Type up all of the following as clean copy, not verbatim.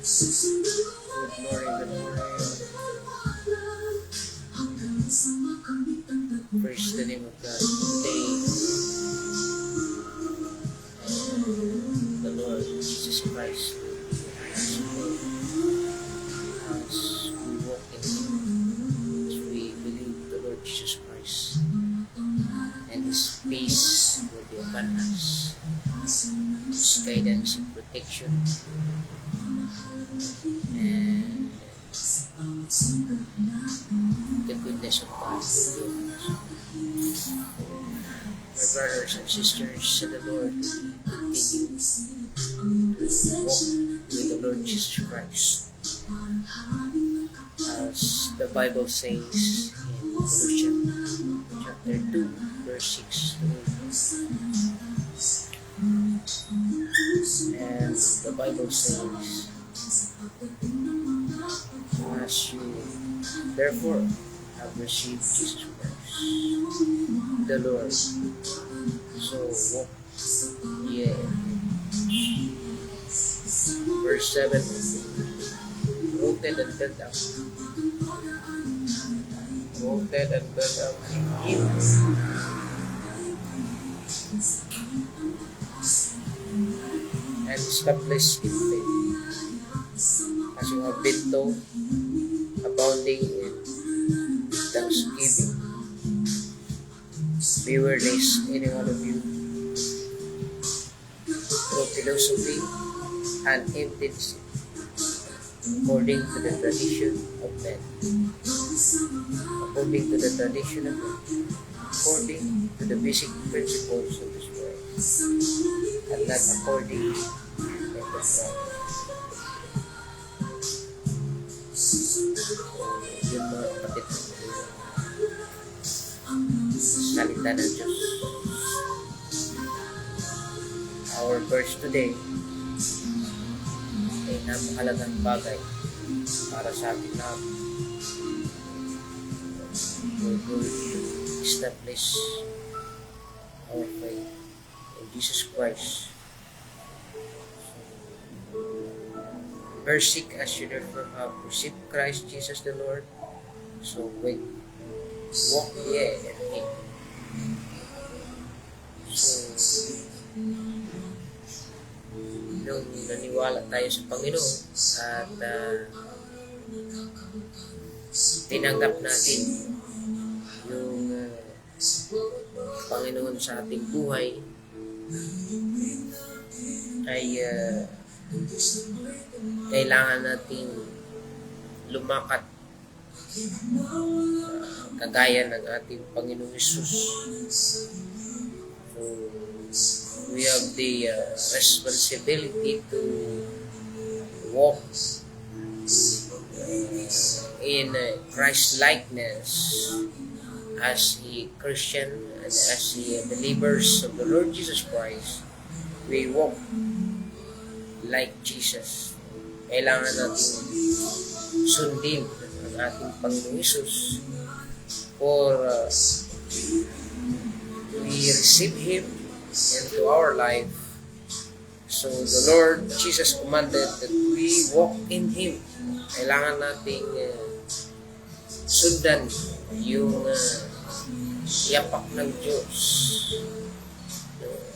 Good morning, good morning. Praise the name of God today. The Lord Jesus Christ as we walk in Him, as we believe the Lord Jesus Christ, and His peace will be upon us, His guidance and protection, and the goodness of God will be upon us. My brothers and sisters in the Lord, continue to walk with the Lord Jesus Christ, as the Bible says in Colossians chapter 2, verse 6 to 8. And the Bible says, as you therefore have received Jesus Christ, the Lord, so walk ye in Him. Verse 7, rooted and built up. Rooted and built up in Him. And established in faith, as you have been taught, abounding in thanksgiving. Beware lest any one of you, through philosophy and empty deceit, according to the tradition of men, according to the tradition of men, according to the basic principles of this world, and not according to the pride. Yun mga kapatid, salita ng Diyos. Our verse today ay napakalagang bagay para sa ating lahat. We're going to establish our faith in Jesus Christ. Verse 6, as you therefore have received Christ Jesus the Lord, so walk ye in Him. So, nung naniwala tayo sa Panginoon at tinanggap natin yung Panginoon sa ating buhay, ay kailangan nating lumakad kagaya ng ating Panginoong Hesus. So, we have the responsibility to walk in Christ-likeness as a Christian and as a believers of the Lord Jesus Christ. We walk like Jesus. Kailangan natin sundin ang ating Panginoong Hesus, for we receive Him into our life. So the Lord Jesus commanded that we walk in Him. Kailangan nating sundan yung yapak ng Diyos.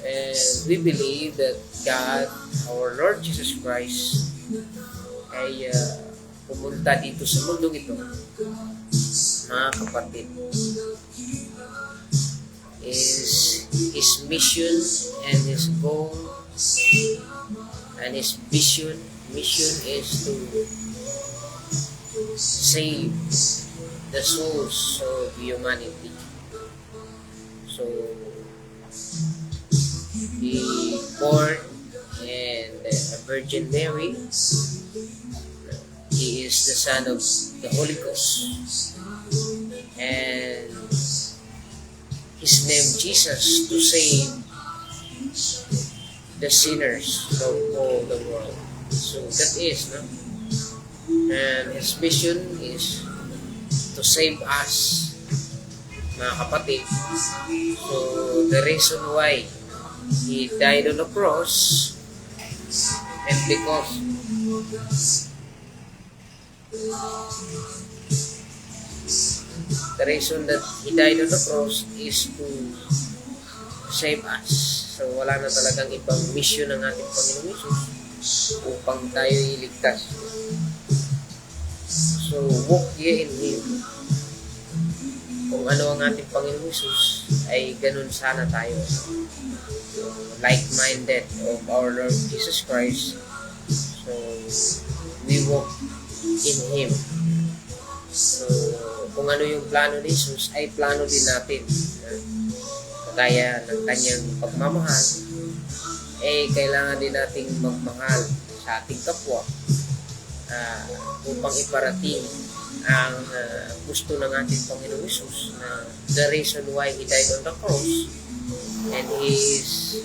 And we believe that God, our Lord Jesus Christ, ay pumunta dito sa mundong ito, mga kapatid. His mission and His goal and His mission is to save the souls of humanity. So, He born in a Virgin Mary. He is the Son of the Holy Ghost, and His name Jesus, to save the sinners from all the world. So that is, no? And His mission is to save us, mga kapatid. So the reason why He died on the cross, and because The reason that He died on the cross is to save us. So wala na talagang ibang mission ng ating Panginoong Hesus upang tayo iligtas. So walk ye in Him. Kung ano ang ating Panginoong Hesus, ay ganun sana tayo. So, like-minded of our Lord Jesus Christ. So we walk in Him. So kung ano yung plano ni Jesus, ay plano din natin. Kagaya ng kanyang pagmamahal, kailangan din nating magmahal sa ating kapwa upang iparating ang gusto ng ating Panginoong Hesus na the reason why He died on the cross and He is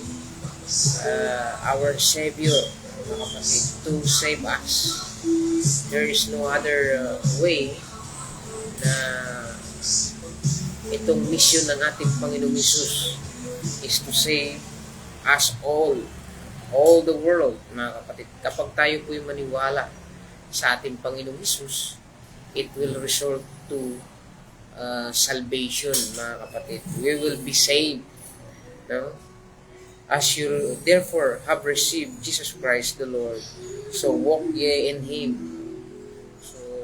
our Savior, mga kapatid, to save us. There is no other way na itong mission ng ating Panginoong Hesus is to save us all the world, mga kapatid. Kapag tayo po'y maniwala sa ating Panginoong Hesus, it will result to salvation, mga kapatid. We will be saved. No? As you therefore have received Jesus Christ the Lord, so walk ye in Him.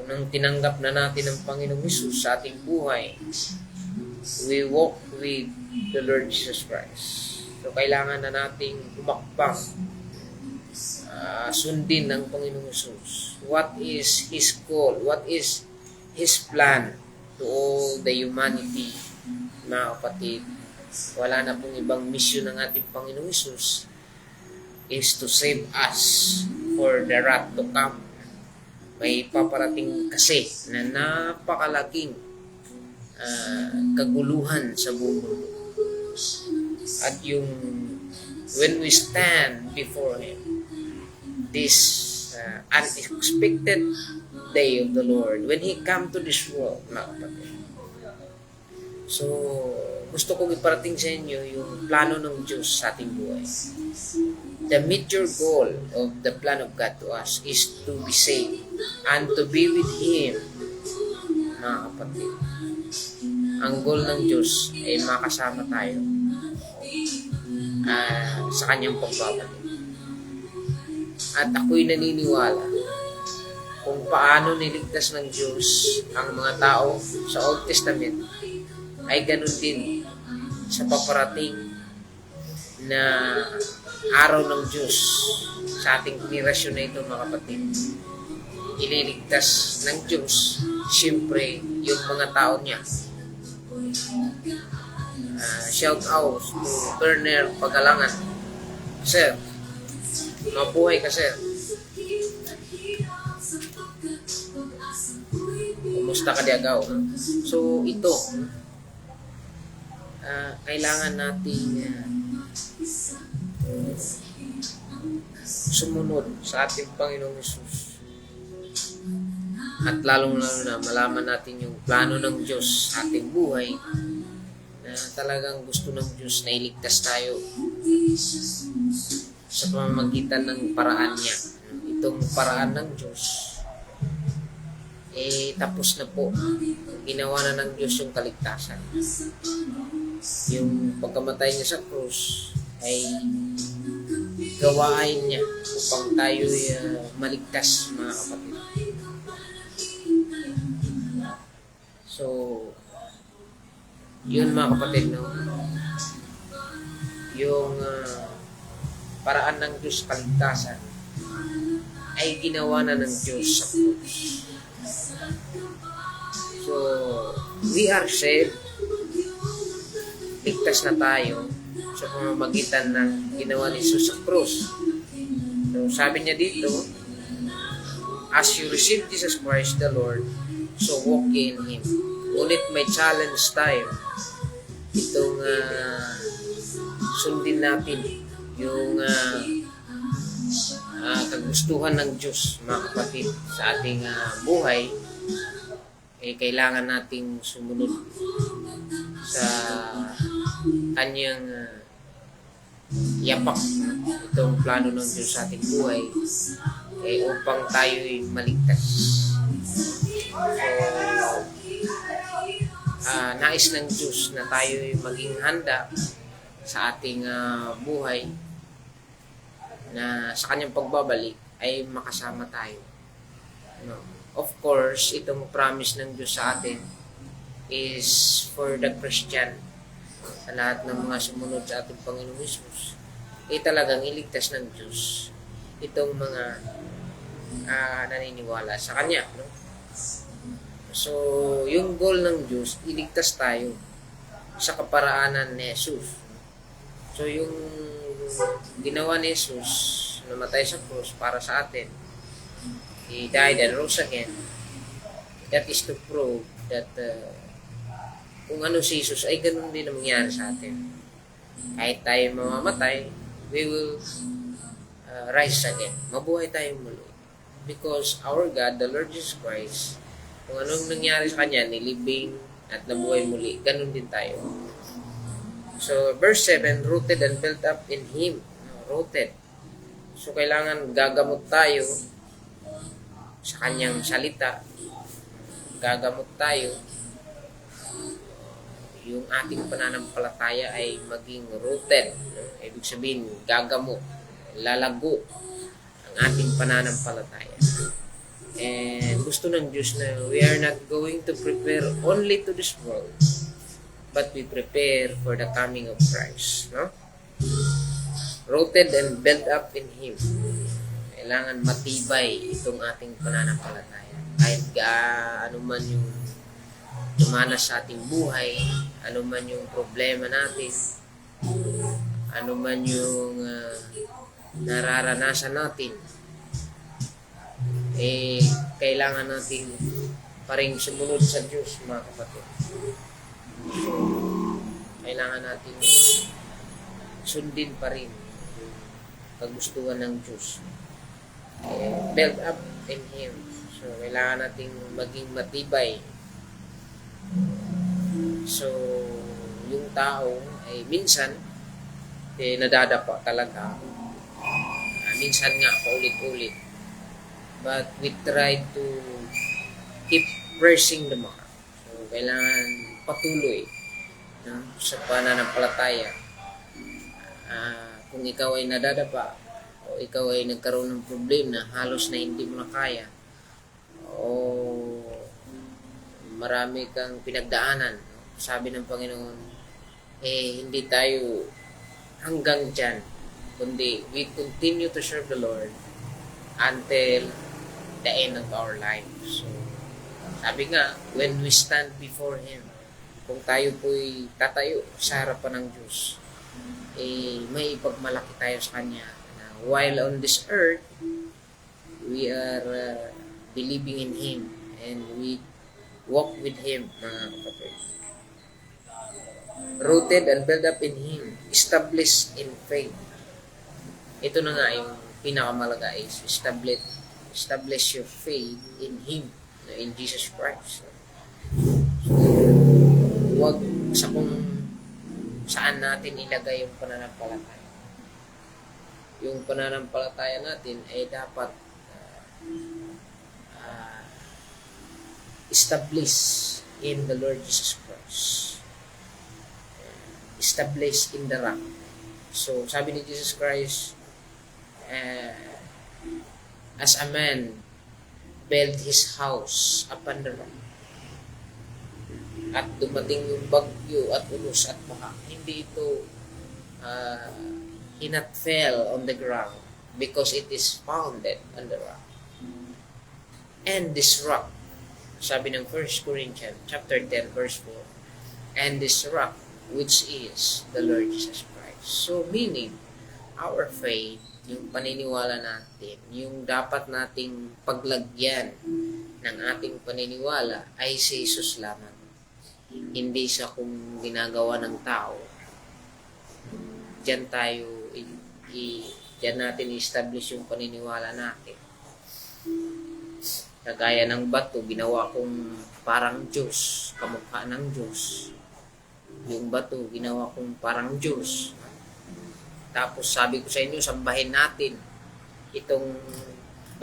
Nang tinanggap na natin ang Panginoong Hesus sa ating buhay, we walk with the Lord Jesus Christ. So, kailangan na nating humakbang, sundin ng Panginoong Hesus. What is His goal? What is His plan to all the humanity, mga kapatid? Wala na pong ibang mission ng ating Panginoong Hesus is to save us for the wrath to come. May paparating kasi na napakalaking kaguluhan sa buong mundo. At yung when we stand before Him, this unexpected day of the Lord, when He come to this world, mga kapatid. So, gusto kong iparating sa inyo yung plano ng Diyos sa ating buhay. The major goal of the plan of God to us is to be saved and to be with Him, mga kapatid. Ang goal ng Diyos ay makasama tayo sa Kanyang pagbabalik. At ako'y naniniwala kung paano niligtas ng Diyos ang mga tao sa Old Testament, ay ganun din sa paparating na araw ng Diyos sa ating henerasyon na ito, mga kapatid. Ililigtas ng Diyos, siyempre, yung mga tao niya. Shout out to Turner Pagalangan. Sir, mabuhay ka, sir. Kumusta ka, Diagaw? So, ito, kailangan nating sumunod sa ating Panginoong Hesus. At lalong-lalo na malaman natin yung plano ng Diyos sa ating buhay, na talagang gusto ng Diyos na iligtas tayo sa pamamagitan ng paraan niya. Itong paraan ng Diyos, tapos na po. Ginawa na ng Diyos yung kaligtasan. Yung pagkamatay niya sa krus ay gawain niya upang tayo maligtas, mga kapatid. So, yun, mga kapatid, no? Yung paraan ng Diyos kaligtasan ay ginawa na ng Diyos sa krus. So, we are saved. Ligtas na tayo sa pamamagitan ng ginawa ni Jesus sa krus. So, sabi niya dito, as you receive Jesus Christ the Lord, so walk in Him. Ulit may challenge tayo. Itong sundin natin yung kagustuhan ng Diyos, mga kapatid, sa ating buhay. Kailangan nating sumunod sa Kanyang yapak, itong plano ng Diyos sa ating buhay. upang tayo'y maligtas. So, nais ng Diyos na tayo'y maging handa sa ating buhay na sa kanyang pagbabalik ay makasama tayo. No? Of course, itong promise ng Diyos sa atin is for the Christian, sa lahat ng mga sumunod sa ating Panginoong Hesus, talagang iligtas ng Diyos itong mga naniniwala sa Kanya. No? So, yung goal ng Diyos, iligtas tayo sa kaparaanan ni Jesus. So, yung ginawa ni Jesus, namatay sa cross para sa atin, He died and rose again, that is to prove that kung ano si Jesus ay ganun din ang mangyari sa atin. Kahit tayo mamamatay, we will rise again. Mabuhay tayo muli. Because our God, the Lord Jesus Christ, kung anong nangyari sa Kanya, nilibing at nabuhay muli, ganun din tayo. So, verse 7, rooted and built up in Him. Rooted. So, kailangan gagamot tayo sa Kanyang salita. Gagamot tayo. Yung ating pananampalataya ay maging rooted. Ibig sabihin, gagamot, lalago ang ating pananampalataya. And gusto ng Diyos na we are not going to prepare only to this world, but we prepare for the coming of Christ. No? Rooted and built up in Him. Kailangan matibay itong ating pananampalataya. Kahit ano man yung dumanas sa ating buhay, ano man yung problema natin, ano man yung nararanasan natin, kailangan natin pa rin sumunod sa Diyos, mga kapatid. So, kailangan natin sundin pa rin yung kagustuhan ng Diyos. Build up in Him. So, kailangan natin maging matibay. So, yung tao ay minsan nadadapa talaga. Minsan nga paulit-ulit. But we try to keep pressing the mark. So, kailangan patuloy sa pananampalataya. Kung ikaw ay nadadapa o ikaw ay nagkaroon ng problema na halos na hindi mo na kaya o marami kang pinagdaanan, sabi ng Panginoon, hindi tayo hanggang dyan, kundi we continue to serve the Lord until the end of our lives. So, sabi nga, when we stand before Him, kung tayo po'y tatayo sa harapan ng Diyos, may ipagmalaki tayo sa Kanya. While on this earth, we are believing in Him and we walk with Him, mga kapatid. Rooted and built up in Him, established in faith. Ito na nga yung pinakamalaga is establish your faith in Him, in Jesus Christ. So, huwag sa kung saan natin ilagay yung pananampalataya. Yung pananampalataya natin ay dapat established in the Lord Jesus Christ. Established in the rock. So, sabi ni Jesus Christ, as a man built his house upon the rock, at dumating yung bagyo at unos at baha, hindi ito not fell on the ground because it is founded on the rock. And this rock, sabi ng 1 Corinthians chapter 10 verse 4, and this rock which is the Lord Jesus Christ. So meaning, our faith, yung paniniwala natin, yung dapat nating paglagyan ng ating paniniwala ay si Jesus lamang. Hindi sa kung ginagawa ng tao. Diyan tayo, diyan natin i-establish yung paniniwala natin. Kagaya ng bato, ginawa kong parang Diyos, kamukha ng Diyos. Yung bato, ginawa kong parang Diyos. Tapos sabi ko sa inyo, sambahin natin itong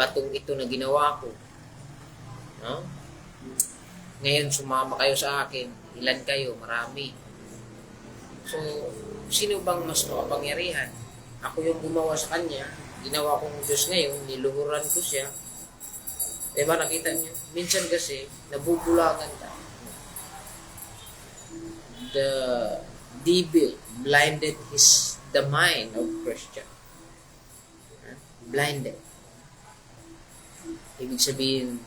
batong ito na ginawa ko. No? Ngayon, sumama kayo sa akin. Ilan kayo? Marami. So, sino bang mas makapangyarihan? Ako yung gumawa sa kanya. Ginawa kong Diyos ngayon. Niluhuran ko siya. Diba, nakita niyo? Minsan kasi, nabubulangan ka. The devil blinded the mind of Christian. Blinded. Ibig sabihin,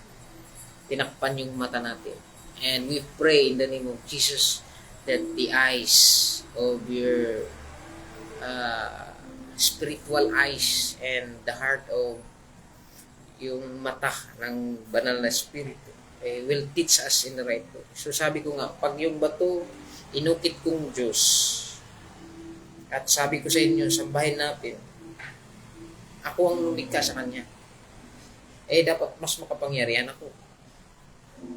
tinakpan yung mata natin. And we pray in the name of Jesus that the eyes of your spiritual eyes and the heart of yung mata ng banal na spirito will teach us in the right way. So sabi ko nga, pag yung bato inukit kong Diyos at sabi ko sa inyo, sambahin natin, ako ang lumikha sa Kanya, dapat mas makapangyarihan ako.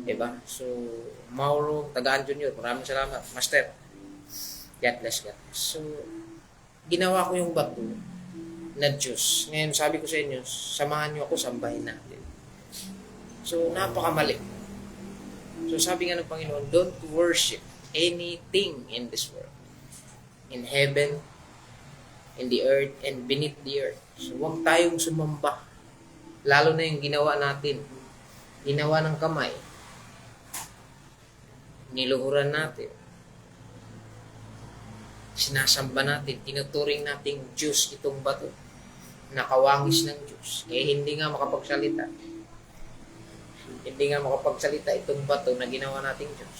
Diba? So, Mauro, Tagaan Junior, maraming salamat. Master, God bless God. So, ginawa ko yung bato na Diyos. Ngayon, sabi ko sa inyo, samahan niyo ako, sambahin natin. So, napakamali. So, sabi nga ng Panginoon, don't worship anything in this world. In heaven, in the earth, and beneath the earth. So, huwag tayong sumamba. Lalo na yung ginawa natin. Ginawa ng kamay. Niluhuran natin. Sinasamba natin. Tinuturing nating Diyos itong bato. Nakawangis ng Diyos. Hindi nga makapagsalita. Hindi nga makapagsalita itong bato na ginawa nating Diyos.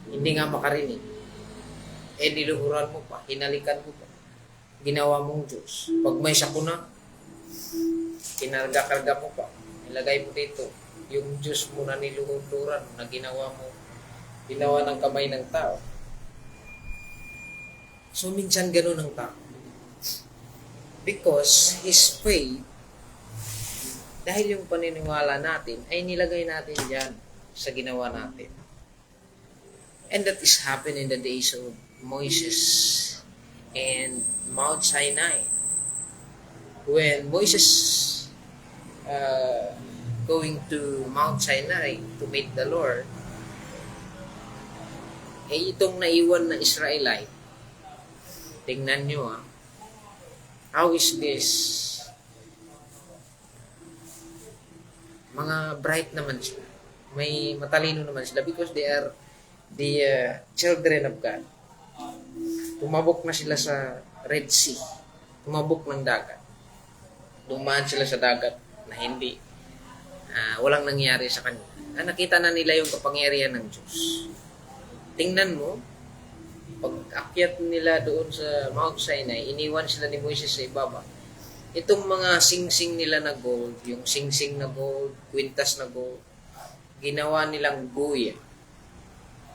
Hindi nga makarinig. Niluhuran mo pa. Hinalikan mo pa. Ginawa mong Diyos. Pag may sakuna, kinarga-karga mo pa. Ilagay mo dito. Yung Diyos mo na niluhuran na ginawa mo. Ginawa ng kamay ng tao. So, minsan ganun ang tao. Because his faith, dahil yung paniniwala natin, ay nilagay natin dyan sa ginawa natin. And that is happened in the days of Moses and Mount Sinai. When Moses going to Mount Sinai to meet the Lord, itong naiwan na Israelite, tingnan nyo how is this? Mga bright naman sila. May matalino naman sila because they are the children of God. Tumabok na sila sa Red Sea. Tumabok ng dagat. Dumaan sila sa dagat na hindi walang nangyari sa kanila. Nakita na nila yung kapangyarihan ng Diyos. Tingnan mo, pag akyat nila doon sa Mount Sinai, iniwan sila ni Moises sa ibaba. Itong mga sing-sing nila na gold, yung sing-sing na gold, kwintas na gold, ginawa nilang guya.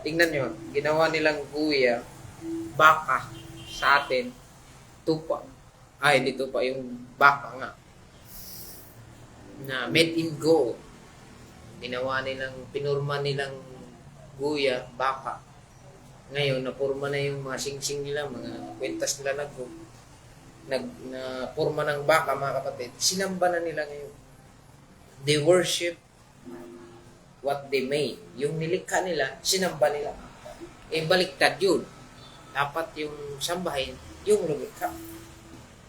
Tingnan nyo, ginawa nilang guya, baka sa atin, tupa. Hindi tupa, yung baka nga. Na made in gold. Ginawa nilang, pinurma nilang guya, baka. Ngayon, napurma na yung mga sing-sing nila, mga kwintas nila na purma ng baka, mga kapatid. Sinamba na nila ngayon. They worship what they made. Yung nilikha nila, sinamba nila. Baliktad yun. Dapat yung sambahin, yung lumikha.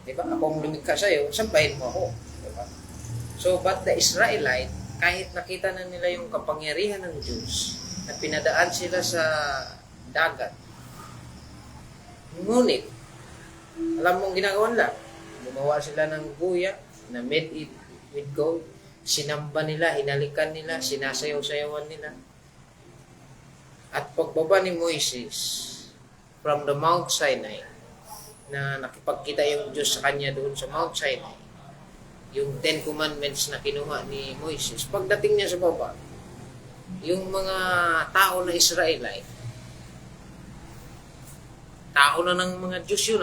Diba? Ako ang lumikha sa'yo, sambahin mo ako. Diba? So, but the Israelite, kahit nakita na nila yung kapangyarihan ng Diyos, at pinadaan sila sa dagat. Ngunit, alam mong ginagawa nila, gumawa sila ng guya na made it with gold. Sinamba nila, hinalikan nila, sinasayaw-sayawan nila. At pagbaba ni Moises from the Mount Sinai, na nakipagkita yung Diyos sa kanya doon sa Mount Sinai, yung 10 Commandments na kinuha ni Moises, pagdating niya sa baba, yung mga tao na Israelite, tao na ng mga Diyos yun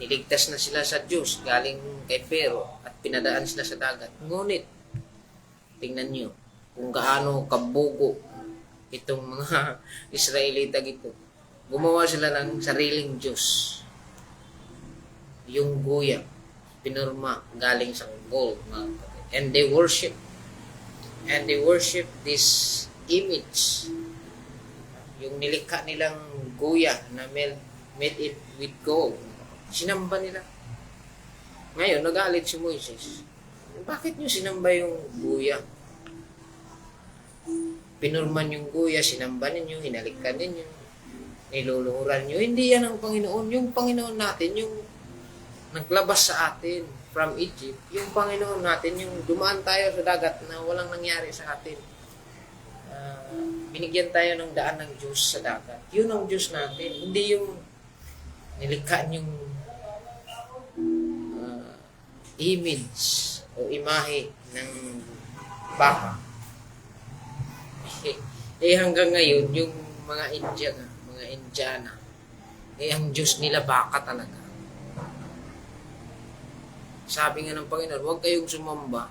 niligtas na sila sa Diyos galing kay Pero at pinadaan sila sa dagat. Ngunit, tingnan nyo kung gaano kabugo itong mga Israelita gito. Gumawa sila ng sariling Diyos. Yung guya. pinurma galing sa gold, mga kapatid. And they worship this image, yung nilikha nilang guya na made it with gold. Sinamba nila. Ngayon, nagalit si Moises. Bakit nyo sinamba yung guya? Pinurman yung guya, sinamba ninyo, hinalikan ninyo, niluluhuran nyo. Hindi yan ang Panginoon. Yung Panginoon natin, yung naglabas sa atin from Egypt, yung Panginoon natin, yung dumaan tayo sa dagat na walang nangyari sa atin. Binigyan tayo ng daan ng Diyos sa dagat. Yun ang Diyos natin. Hindi yung nilikha yung image o imahe ng baka. Hanggang ngayon, yung mga Indiana, ang Diyos nila baka talaga. Sabi nga ng Panginoon, huwag kayong sumamba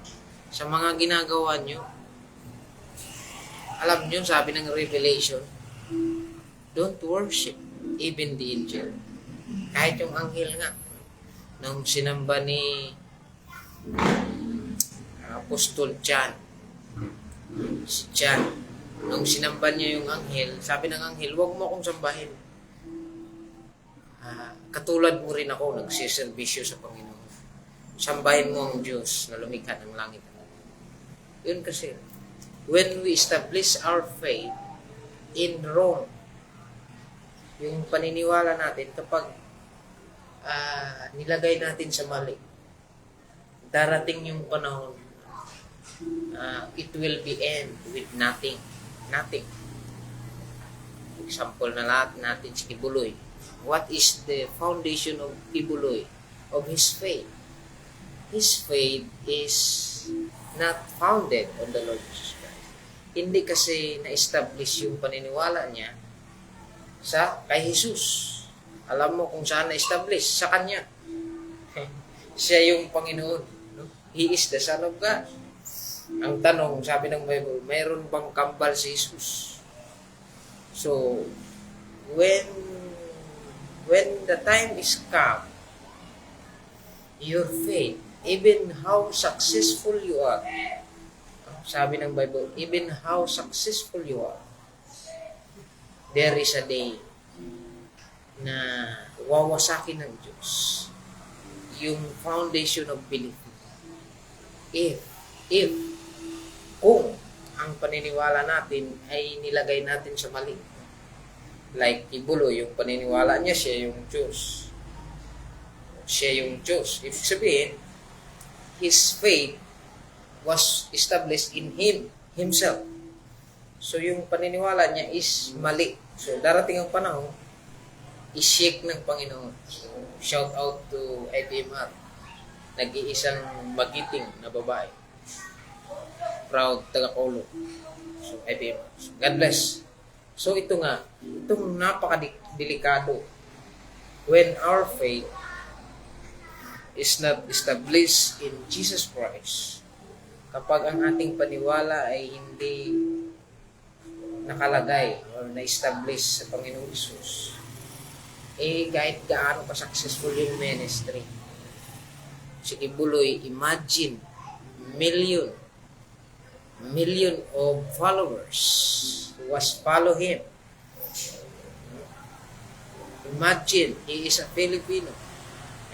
sa mga ginagawa nyo. Alam nyo, sabi ng Revelation, don't worship even the angel. Kahit yung anghel nga, nung sinamba ni Apostol John, si John, nung sinamba niya yung anghel, sabi ng anghel, huwag mo akong sambahin. Katulad mo rin ako, nagsiservisyo sa Panginoon. Sambahin mo ang Diyos na lumikha ng langit. Yun kasi, when we establish our faith in Rome, yung paniniwala natin, kapag nilagay natin sa mali, darating yung panahon, it will be end with nothing. Nothing. Example na lahat natin si Kibuloy. What is the foundation of Kibuloy? Of his faith? His faith is not founded on the Lord Jesus Christ. Hindi kasi na-establish yung paniniwala niya kay Jesus. Alam mo kung saan na-establish? Sa Kanya. Siya yung Panginoon. He is the Son of God. Ang tanong, sabi ng Bible, mayroon bang kambal si Jesus? So, when the time is come, your faith, even how successful you are, sabi ng Bible, even how successful you are, there is a day na wawasakin ng Diyos yung foundation of belief. Kung ang paniniwala natin ay nilagay natin sa mali. Like Kibulo, yung paniniwala niya, siya yung Diyos. Siya yung Diyos. Ibig sabihin, his faith was established in himself. So, yung paniniwala niya is mali. So, darating ang panahon, i-shake ng Panginoon. So, shout out to IPMR. Nag-iisang magiting na babae. Proud taga-Paulo. So, IPMR. So, God bless. So, itong napaka-delikado. When our faith is not established in Jesus Christ, kapag ang ating paniwala ay hindi nakalagay o na-establish sa Panginoong Jesus, kahit gaano ka-successful yung ministry. Sige, Buloy, imagine, million of followers was follow him. Imagine, he is a Filipino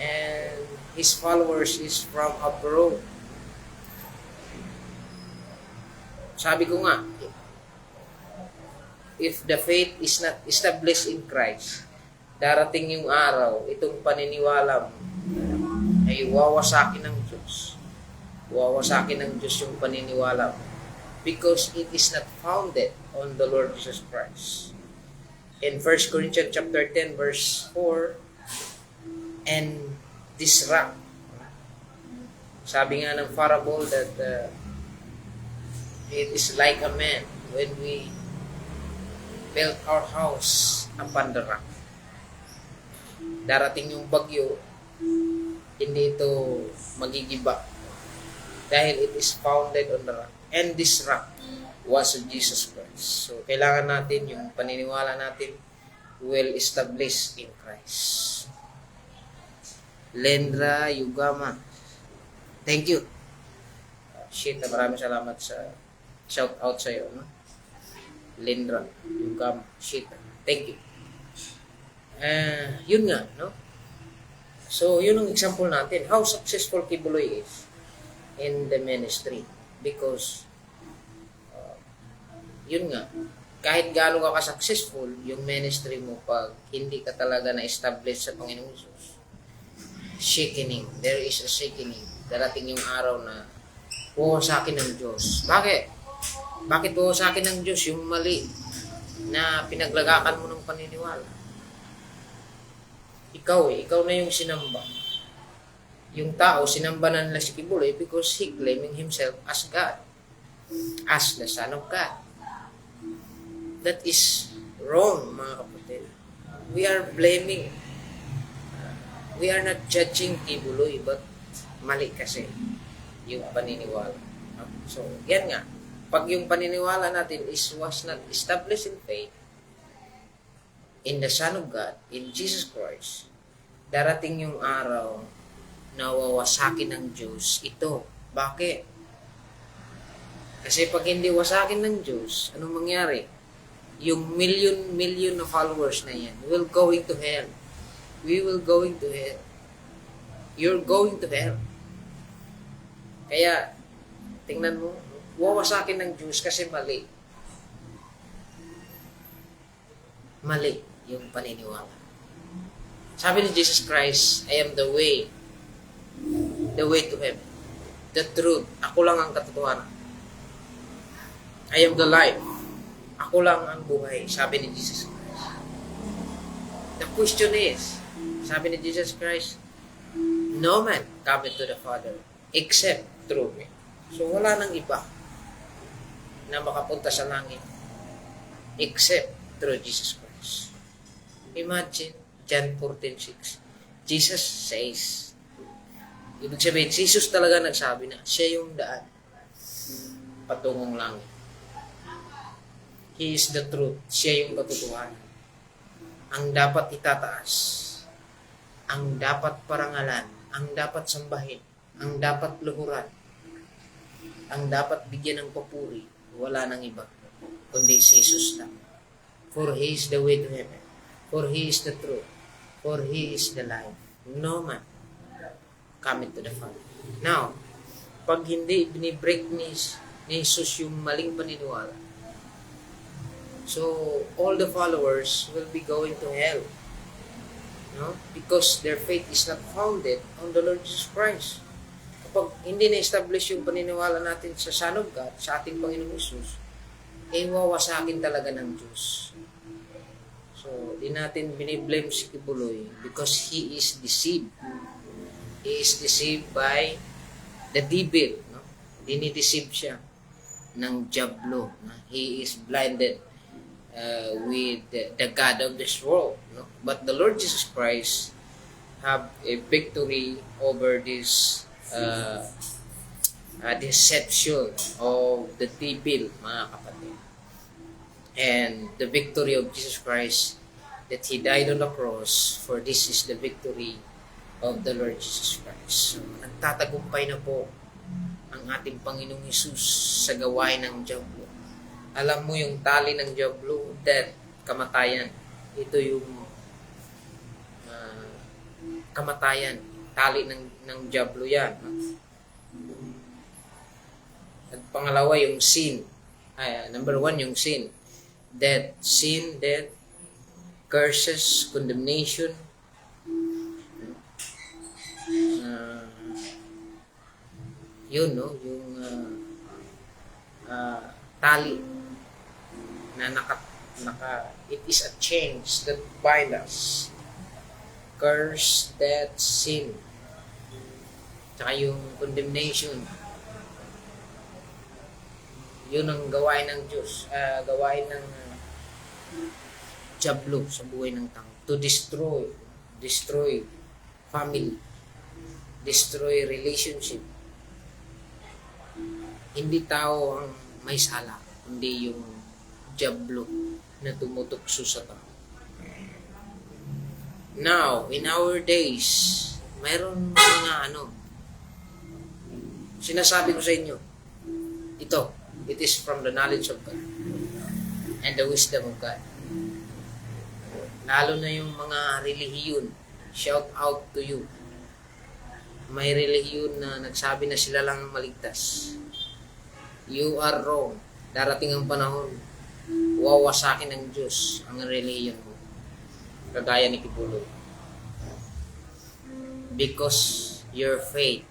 and his followers is from abroad. Sabi ko nga, if the faith is not established in Christ, darating yung araw, itong paniniwala mo ay wawasakin ng Diyos. Wawasakin ng Diyos yung paniniwala mo because it is not founded on the Lord Jesus Christ. In 1 Corinthians chapter 10 verse 4, and this rock, sabi nga ng parable that it is like a man when we built our house upon the rock. Darating yung bagyo, hindi ito magigiba dahil it is founded on the rock. And this rock was Jesus Christ. So, kailangan natin yung paniniwala natin well established in Christ. Lendra Yugama. Thank you. Maraming salamat sa shout out sa iyo, no? Lendra Yugama. Thank you. Yun nga, no? So, yun ang example natin. How successful Kibuloy is in the ministry. Because, yun nga, kahit gaano ka ka-successful, yung ministry mo pag hindi ka talaga na-establish sa Panginoong Jesus, shakening. There is a shakening. Darating yung araw na wawasakin ng Diyos. Bakit? Bakit wawasakin ng Diyos yung mali na pinaglagakan mo ng paniniwala? Ikaw na yung sinamba. Yung tao, sinamba na nila si Kibuloy because he claiming himself as God, as the Son of God. That is wrong, mga kapatid. We are blaming. We are not judging Kibuloy, but mali kasi yung paniniwala. So, yan nga. Pag yung paniniwala natin was not established in faith, in the Son of God, in Jesus Christ, darating yung araw na wawasakin ng Diyos ito. Bakit? Kasi pag hindi wasakin ng Diyos, anong mangyari? Yung million na followers na yan will going to hell. We will going to hell. You're going to hell. Kaya, tingnan mo, wawasakin ng Diyos kasi mali. Mali yung paniniwala. Sabi ni Jesus Christ, I am the way to heaven, the truth. Ako lang ang katotohanan. I am the life. Ako lang ang buhay. Sabi ni Jesus Christ. The question is, sabi ni Jesus Christ, no man cometh to the Father except through me. So wala nang iba na makapunta sa langit except through Jesus Christ. Imagine, John 14:6. Jesus says, ibig sabihin, Jesus talaga nagsabi na siya yung daan patungong langit. He is the truth. Siya yung katotohanan. Ang dapat itataas, ang dapat parangalan, ang dapat sambahin, ang dapat luhuran, ang dapat bigyan ng papuri, wala nang iba, kundi si Jesus lang. For He is the way to heaven. For He is the truth. For He is the life. No man coming to the Father. Now, pag hindi binibreak ni Jesus yung maling paniniwala, so all the followers will be going to hell. No? Because their faith is not founded on the Lord Jesus Christ. Kapag hindi na-establish yung paniniwala natin sa Son of God, sa ating Panginoong Jesus, wawasakin talaga ng Diyos. So, di natin biniblame si Kibuloy because he is deceived. He is deceived by the devil. No? Dinideceive siya ng diablo. No? He is blinded with the God of this world. No? But the Lord Jesus Christ have a victory over this deception of the devil, mga kapatid. And the victory of Jesus Christ, that He died on the cross, for this is the victory of the Lord Jesus Christ. So, nagtatagumpay na po ang ating Panginoong Hesus sa gawain ng diablo. Alam mo yung tali ng diablo, death, kamatayan. Ito yung kamatayan, tali ng diablo yan. At pangalawa, yung sin. Number 1, yung sin. Death, sin, death, curses, condemnation. Yun, no? Yung tali na it is a chains that bind us. Curse, death, sin. Tsaka yung condemnation. Yun ang gawain ng Diyos. Gawain ng diablo sa buhay ng tao. To destroy family, destroy relationship. Hindi tao ang may sala, kundi yung diablo na tumutukso sa tao. Now, in our days, mayroon mga sinasabi ko sa inyo, it is from the knowledge of God and the wisdom of God. Lalo na yung mga relihiyon, shout out to you. May relihiyon na nagsabi na sila lang maligtas. You are wrong. Darating ang panahon, wawasakin ng Diyos ang relihiyon mo. Kagaya ni Kibuloy. Because your faith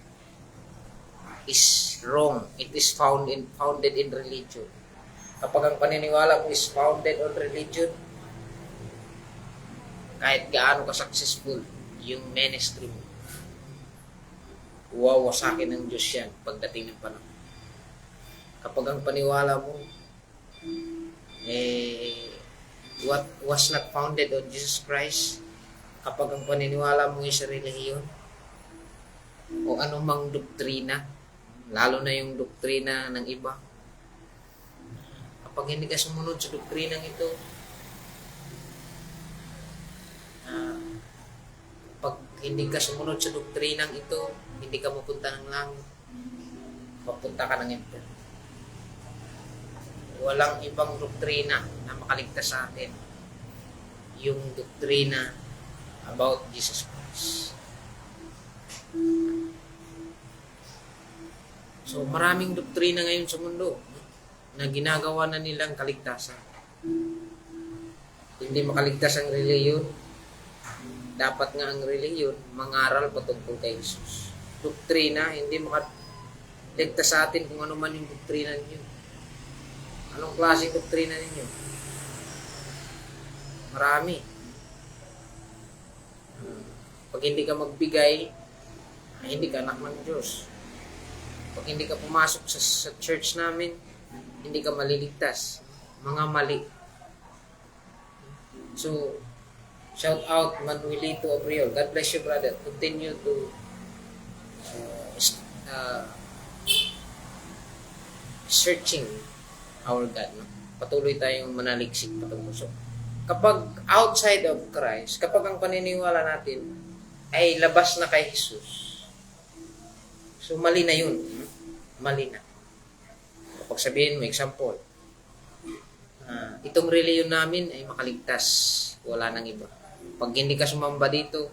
is wrong. It is founded in religion. Kapag ang paniniwala mo is founded on religion, kahit gaano ka successful yung ministry mo, wawasakin ng Diyos yan pagdating ng panahon. Kapag ang paniwala mo what was not founded on Jesus Christ, kapag ang paniniwala mo is relihiyon o anumang doktrina, lalo na yung doktrina ng iba, kapag hindi ka sumunod sa doktrinang ito, pag hindi ka sumunod sa doktrinang ito, hindi ka mapunta ng langit, mapunta ka ng impyerno. Walang ibang doktrina na makaligtas sa atin, yung doktrina about Jesus Christ. So maraming doktrina ngayon sa mundo na ginagawa na nilang kaligtasan. Hindi makaligtas ang reliyon. Dapat nga ang reliyon mangaral patungkol kay Jesus. Doktrina, hindi makaligtas sa atin kung ano man yung doktrina ninyo. Anong klaseng doktrina ninyo? Marami. Pag hindi ka magbigay, hindi ka anak ng Diyos. Pag hindi ka pumasok sa church namin, hindi ka maliligtas. Mga mali. So, shout out Manuelito Abriol. God bless you, brother. Continue to searching our God. No? Patuloy tayong manaliksik patungkol. So, kapag outside of Christ, kapag ang paniniwala natin ay labas na kay Jesus, so mali na yun. Mali na. Kapag sabihin mo, example, itong reliyon namin ay makaligtas. Wala nang iba. Pag hindi ka sumamba dito,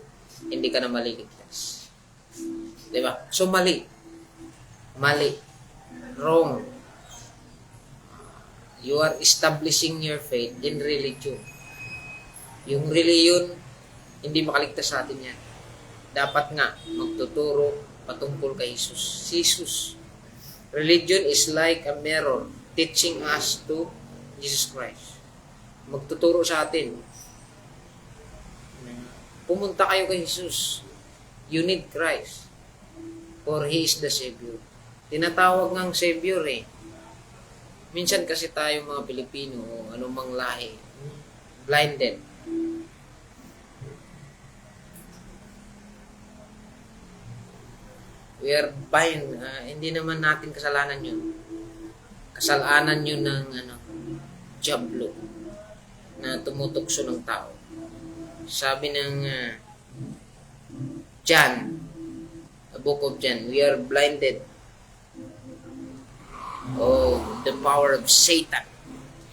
hindi ka na maliligtas. Diba? So mali. Mali. Wrong. You are establishing your faith in religion. Yung reliyon, hindi makaligtas sa atin yan. Dapat nga magtuturo patungkol kay Jesus. Jesus. Religion is like a mirror teaching us to Jesus Christ. Magtuturo sa atin. Pumunta kayo kay Jesus. You need Christ. For He is the Savior. Tinatawag ngang Savior eh. Minsan kasi tayo mga Pilipino o anumang lahi, blinded. We are blind. Hindi naman natin kasalanan yun. Kasalanan yun ng diablo na tumutukso ng tao. Sabi ng John, the book of John, we are blinded the power of Satan.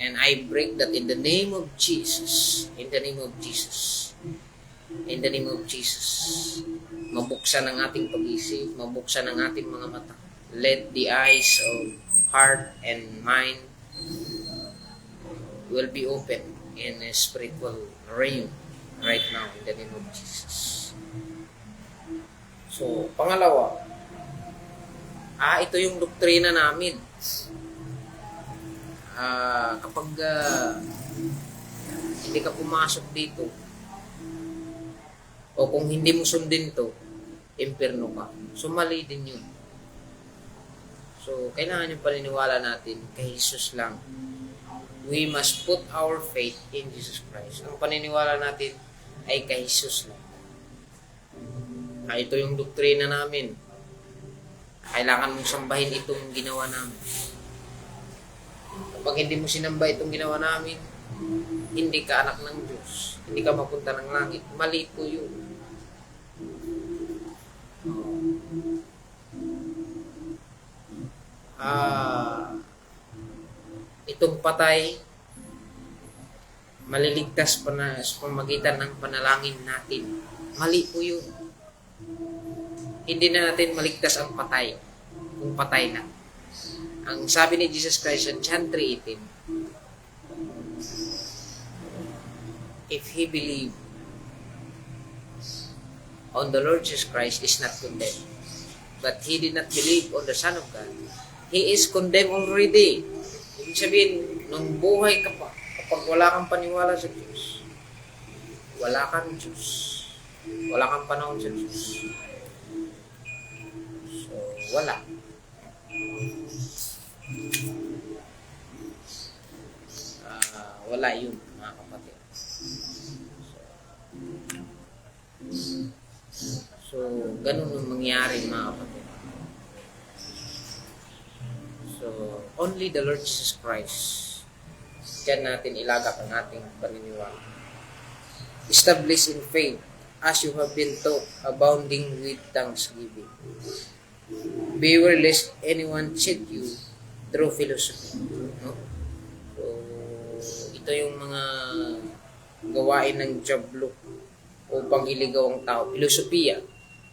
And I break that in the name of Jesus. In the name of Jesus. In the name of Jesus. Mabuksan ang ating pag-isip, mabuksan ang ating mga mata. Let the eyes of heart and mind will be open in a spiritual realm right now in the name of Jesus. So, pangalawa, ito yung doktrina namin. Kapag hindi ka pumasok dito o kung hindi mo sundin to, impyerno ka. So, mali din yun. So, kailangan yung paniniwala natin kay Jesus lang. We must put our faith in Jesus Christ. Ang paniniwala natin ay kay Jesus lang. Ito yung doktrina namin. Kailangan mong sambahin itong ginawa namin. Kapag hindi mo sinamba itong ginawa namin, hindi ka anak ng Diyos. Hindi ka mapunta ng langit. Mali po yun. itong patay maliligtas pa na sa pamagitan ng panalangin natin. Mali po yun. Hindi na natin maligtas ang patay kung patay na. Ang sabi ni Jesus Christ sa John 3:18, if he believe on the Lord Jesus Christ is not condemned, but he did not believe on the Son of God, he is condemned already. Ibig sabihin, nung buhay ka pa, kapag wala kang paniwala sa Diyos, wala kang Diyos. Wala kang panahon sa Diyos. So, wala. Wala yun, mga kapatid. So, ganun ang mangyari, mga kapatid. So, only the Lord Jesus Christ, diyan natin ilagak ang ating paniniwala. Establish in faith as you have been taught, abounding with thanksgiving. Beware lest anyone cheat you through philosophy. No? So, ito yung mga gawain ng Diablo upang iligaw ang tao. Filosofiya.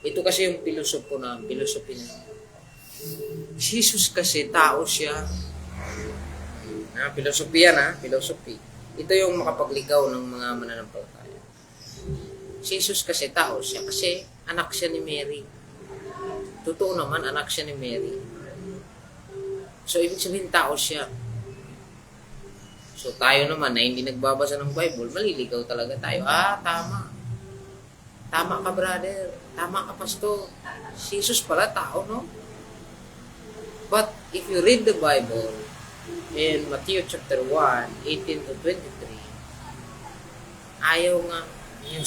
Ito kasi yung filosopo na, philosophy na. Jesus kasi tao siya. Filosofiya na, philosophy. Ito yung makapagligaw ng mga mananampalataya. Jesus kasi tao siya kasi anak siya ni Mary. Totoo naman, anak siya ni Mary. So, ibig sabihin tao siya. So, tayo naman na hindi nagbabasa ng Bible, maliligaw talaga tayo. Tama. Tama ka, brother. Tama ka, pastor. Jesus pala tao, no? But, if you read the Bible, in Matthew chapter 1, 18 to 23, ayaw nga niyo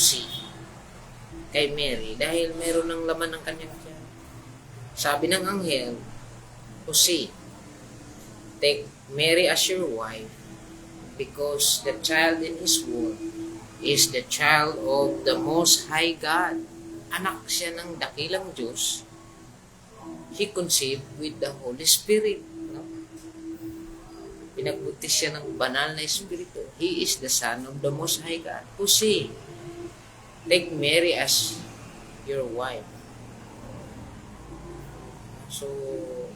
kay Mary dahil meron ng laman ng kanyang tiyan. Sabi ng anghel, Jose, take Mary as your wife because the child in his womb is the child of the Most High God. Anak siya ng dakilang Diyos. He conceived with the Holy Spirit. No? Pinagbuntis siya ng banal na Espiritu. He is the Son of the Most High God. Jose, take Mary as your wife. So,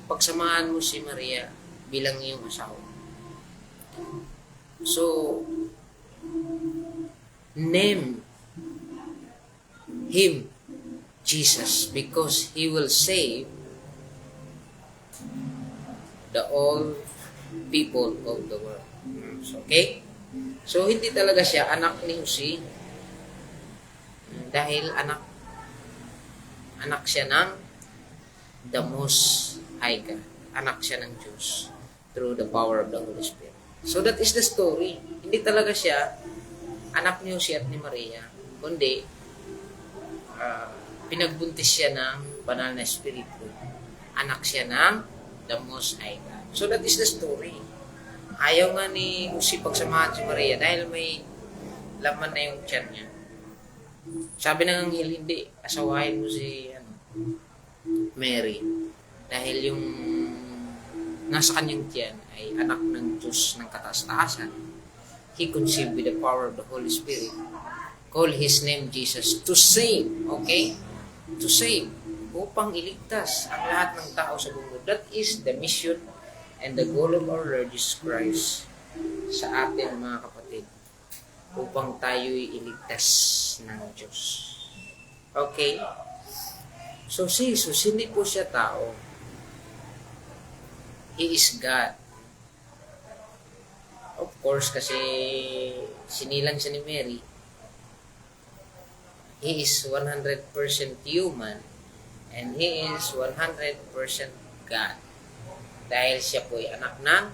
pagsamahan mo si Maria bilang iyong asawa. So, name him Jesus because he will save the all people of the world. Okay? So, hindi talaga siya anak ni Jose dahil anak siya ng the Most High God. Anak siya ng Diyos through the power of the Holy Spirit. So, that is the story. Hindi talaga siya anak ni Jose at ni Maria, kundi pinagbuntis siya ng banal na Espiritu. Anak siya ng the Most High God. So that is the story. Ayaw nga ni Jose pagsamahan si Maria dahil may laman na yung tiyan niya. Sabi ng anghel, hindi, asawahin mo si Mary dahil yung nasa kanyang tiyan ay anak ng Diyos ng kataas-taasan. He conceived with the power of the Holy Spirit. Call His name Jesus to save. Okay? To save. Upang iligtas ang lahat ng tao sa buong mundo. That is the mission and the goal of our Lord Jesus Christ sa atin, mga kapatid. Upang tayo'y iligtas ng Diyos. Okay? So, si Jesus, hindi po siya tao. He is God. Of course, kasi sinilang siya ni Mary. He is 100% human and He is 100% God. Dahil siya po ay anak ng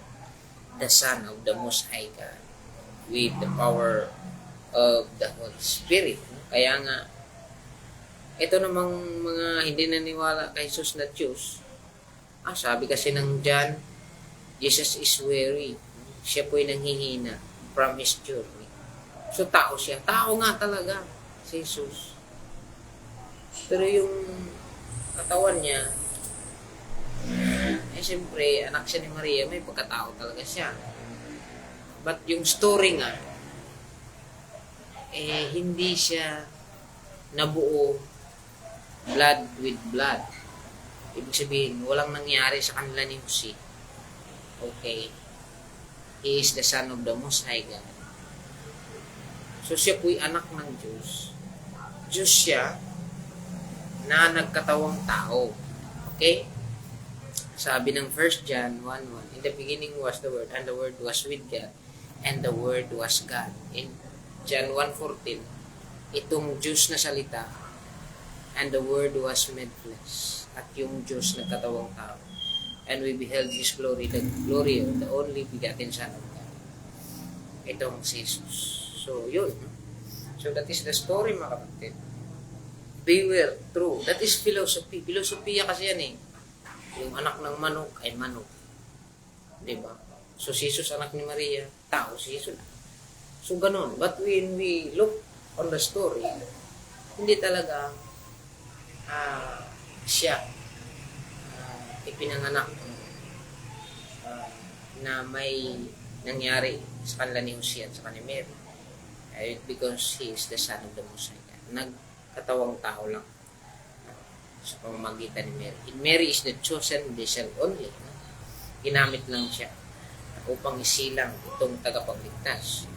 the Son of the Most High God with the power of the Holy Spirit. Kaya nga, ito namang mga hindi naniwala kay Jesus na Diyos, sabi kasi ng John, Jesus is weary. Siya po ay nanghihina from His journey. So, tao siya. Tao nga talaga si Jesus. Pero yung katawan niya eh siyempre, anak siya ni Maria, may pagkatao talaga siya. But yung story nga, eh hindi siya nabuo blood with blood. Ibig sabihin, walang nangyari sa kanila ni Jose. Okay. He is the Son of the Most High God. So siya po'y anak ng Diyos. Diyos siya na nagkatawang tao. Okay? Sabi ng 1 John 1:1, in the beginning was the Word, and the Word was with God, and the Word was God. In John 1:14, itong Diyos na salita, and the Word was made flesh. At yung Diyos nagkatawang tao. And we beheld His glory, the glory of the only begotten Son of God. Itong si Jesus. So, yun. So, that is the story, mga kapatid. Beware, true. That is philosophy. Filosofiya kasi yan eh. Yung anak ng manok ay manok. Diba? So, si Jesus, anak ni Maria, tao si Jesus. So, ganun. But when we look on the story, hindi talaga siya ipinanganak na may nangyari sa kanila ni Jose at sa kanila ni Mary. Because he is the Son of the Most High God. Nagkatawang tao lang sa pamamagitan ni Mary. Mary is the chosen vessel only. Ginamit lang siya upang isilang itong tagapagligtas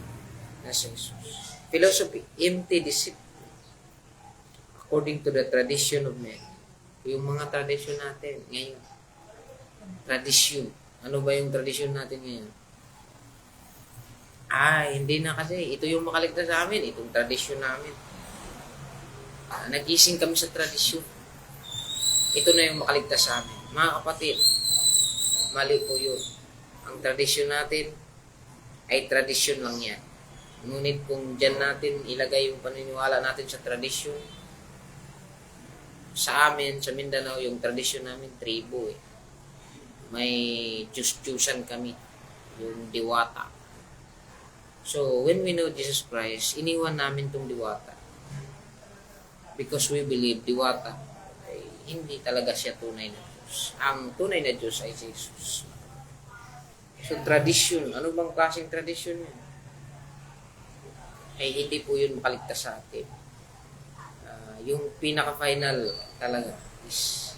na si Jesus. Philosophy, empty discipline. According to the tradition of men. Yung mga tradisyon natin ngayon. Tradisyon. Ano ba yung tradisyon natin ngayon? Hindi na kasi. Ito yung makaligtas sa amin. Itong tradisyon namin. Nagising kami sa tradisyon. Ito na yung makaligtas sa amin. Mga kapatid, mali po yun. Ang tradisyon natin ay tradisyon lang yan. Ngunit kung dyan natin ilagay yung paniniwala natin sa tradisyon, sa amin, sa Mindanao, yung tradisyon namin, tribo eh. May Diyos-Diyusan kami. Yung diwata. So, when we know Jesus Christ, iniwan namin tong diwata. Because we believe diwata ay hindi talaga siya tunay na Diyos. Ang tunay na Diyos ay Jesus. So, tradisyon. Ano bang klaseng tradisyon yun? Ay hindi po yun makaligtas sa atin. Yung pinaka-final talaga is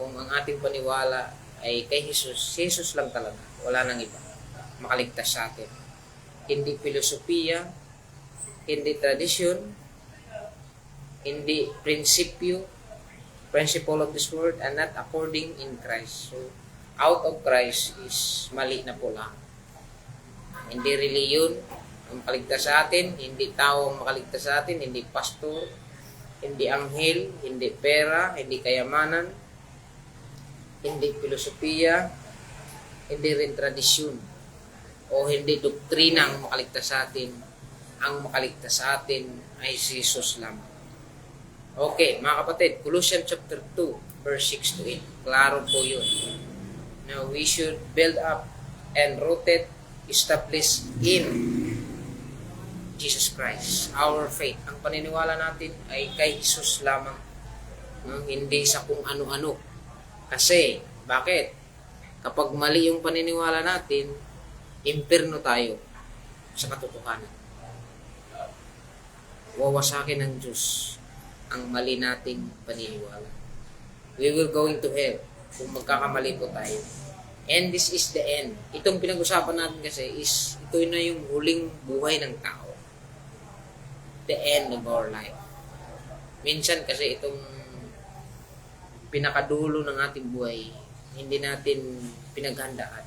kung ang ating paniwala ay kay Jesus, Jesus lang talaga. Wala nang iba. Makaligtas sa atin. Hindi filosofiya, hindi tradisyon, hindi prinsipyo, principle of this world, and not according in Christ. So, out of Christ is mali na po lang. Hindi reliyon ang makaligtas sa atin, hindi tao ang makaligtas sa atin, hindi pastor, hindi anghel, hindi pera, hindi kayamanan, hindi filosofiya, hindi rin tradisyon, o hindi doktrina ang makaligtas sa atin. Ang makaligtas sa atin ay si Jesus lamang. Okay, mga kapatid, Colossians chapter 2, verse 6 to 8. Klaro po yun. Now, we should build up and rooted, established in Jesus Christ, our faith. Ang paniniwala natin ay kay Jesus lamang, hindi sa kung ano-ano. Kasi, bakit? Kapag mali yung paniniwala natin, impyerno tayo sa katotohanan. Wawasakin ng Diyos ang mali nating paniniwala. We will going to hell kung magkakamali po tayo. And this is the end. Itong pinag-usapan natin kasi is, ito na yung huling buhay ng tao. The end of our life. Minsan kasi itong pinakadulo ng ating buhay, hindi natin pinaghandaan.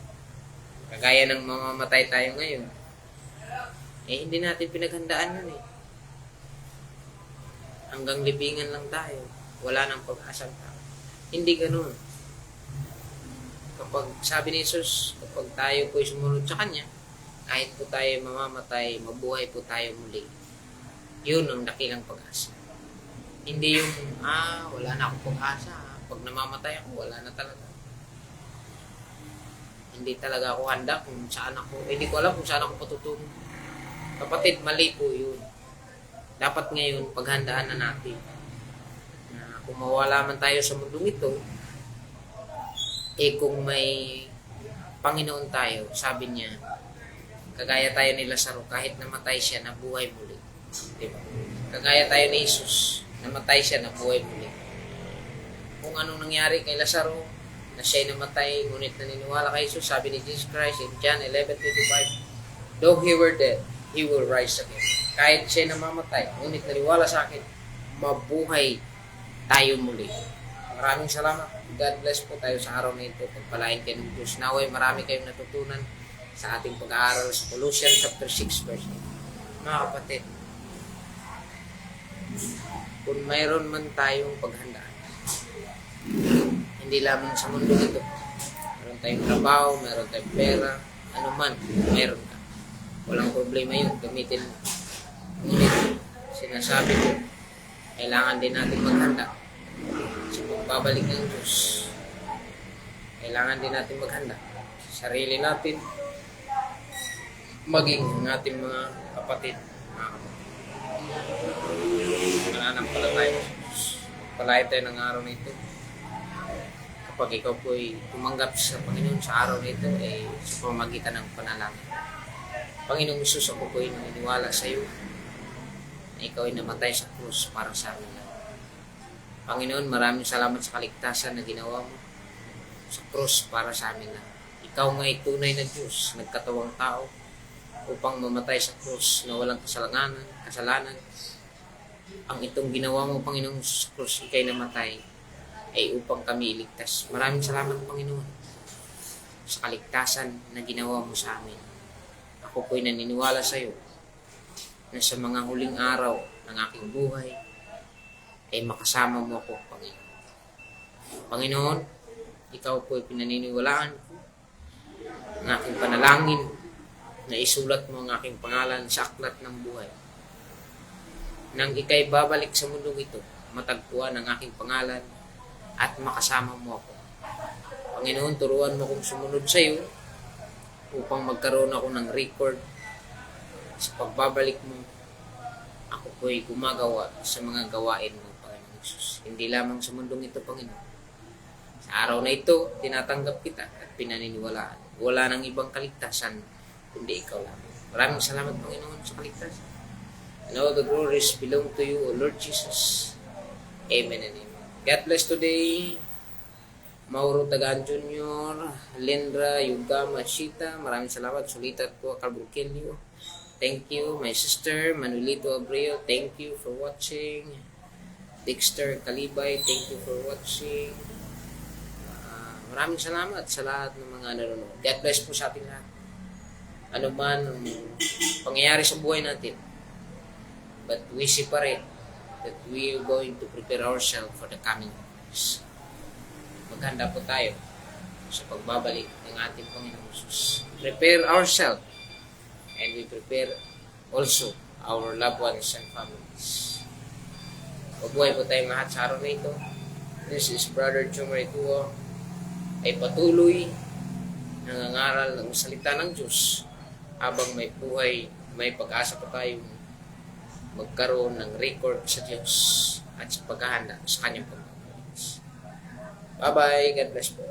Kagaya ng mamamatay tayo ngayon, hindi natin pinaghandaan yun eh. Hanggang libingan lang tayo. Wala nang pag-asang tao. Hindi ganun. Kapag sabi ni Jesus, kapag tayo po'y sumunod sa Kanya, kahit po tayo mamamatay, mabuhay po tayo muli. Yun ang dakilang pag-asa. Hindi yung, wala na akong pag-asa. Pag namamatay ako, wala na talaga. Hindi talaga ako handa kung saan ako, hindi ko alam kung saan ako patutungo. Kapatid, mali po yun. Dapat ngayon, paghandaan na natin. Na kung mawala man tayo sa mundong ito, kung may Panginoon tayo, sabi niya, kagaya tayo ni Lazaro, kahit namatay siya, nabuhay muli. Diba? Kagaya tayo ni Jesus, namatay siya, nabuhay muli. Kung anong nangyari kay Lazaro, na siya'y namatay, ngunit naniniwala kay Jesus, sabi ni Jesus Christ in John 11:25, though he were dead, he will rise again. Kahit siya'y namamatay, ngunit naniwala sa akin, mabuhay tayo muli. Maraming salamat. God bless po tayo sa araw na ito. Pagpalain kayo ng Diyos. Naway marami kayong natutunan sa ating pag-aaral sa Colossians chapter 6 verse 8. Mga kapatid, kung mayroon man tayong paghandaan, hindi lamang sa mundo ito, meron tayong trabaho, meron tayong pera, ano man, meron ka. Walang problema yun, gamitin mo. Ngunit, sinasabi ko, kailangan din natin maghanda sa pagbabalik ng Diyos. Kailangan din natin maghanda sa sarili natin, maging ang ating mga kapatid, mananampalataya sa Diyos. Palaya tayo ng araw na ito. Kapag ikaw po'y tumanggap sa Panginoon sa araw na ito, sa pamamagitan ng panalangin. Panginoong Isus, ako po'y naniniwala sa iyo na ikaw ay namatay sa krus para sa amin lang. Panginoon, maraming salamat sa kaligtasan na ginawa mo sa krus para sa amin lang. Ikaw nga ay tunay na Diyos, nagkatawang tao, upang mamatay sa krus na walang kasalanan. Ang itong ginawa mo, Panginoon, sa krus, ikay namatay, ay upang kami iligtas. Maraming salamat, Panginoon, sa kaligtasan na ginawa mo sa amin. Ako po'y naniniwala sa iyo na sa mga huling araw ng aking buhay ay makasama mo ako, Panginoon. Panginoon, ikaw po'y pinaniniwalaan ko ng aking panalangin na isulat mo ang aking pangalan sa aklat ng buhay. Nang ika'y babalik sa mundong ito, matagpuan ang aking pangalan at makasama mo ako. Panginoon, turuan mo kong sumunod sa iyo upang magkaroon ako ng record sa pagbabalik mo. Ako po'y gumagawa sa mga gawain mo, Panginoon Jesus. Hindi lamang sa mundong ito, Panginoon. Sa araw na ito, tinatanggap kita at pinaniniwalaan. Wala nang ibang kaligtasan kundi ikaw lamang. Maraming salamat, Panginoon, sa kaligtasan. And all the glories belong to you, O Lord Jesus. Amen and amen. God bless today. Mauro Tagan Jr., Lindra, Yugama, Shita. Maraming salamat. Sulitat po, Calburquilio. Thank you. My sister, Manuelito Abreu. Thank you for watching. Dexter Kalibay. Thank you for watching. Maraming salamat sa lahat ng mga nanonood. God bless po sa ating lahat. Ano man ang pangyayari sa buhay natin. But we separate that we are going to prepare ourselves for the coming years. Maghanda po tayo sa pagbabalik ng ating Panginoon Jesus. Prepare ourselves and we prepare also our loved ones and families. Mabuhay po tayong lahat sa araw na ito. This is Brother Jomar Ituo ay patuloy nangangaral ng salita ng Diyos habang may buhay, may pag-asa pa tayong magkaroon ng record sa Diyos at sa paghahanda sa kanyang pagkakas. Bye-bye. God bless po.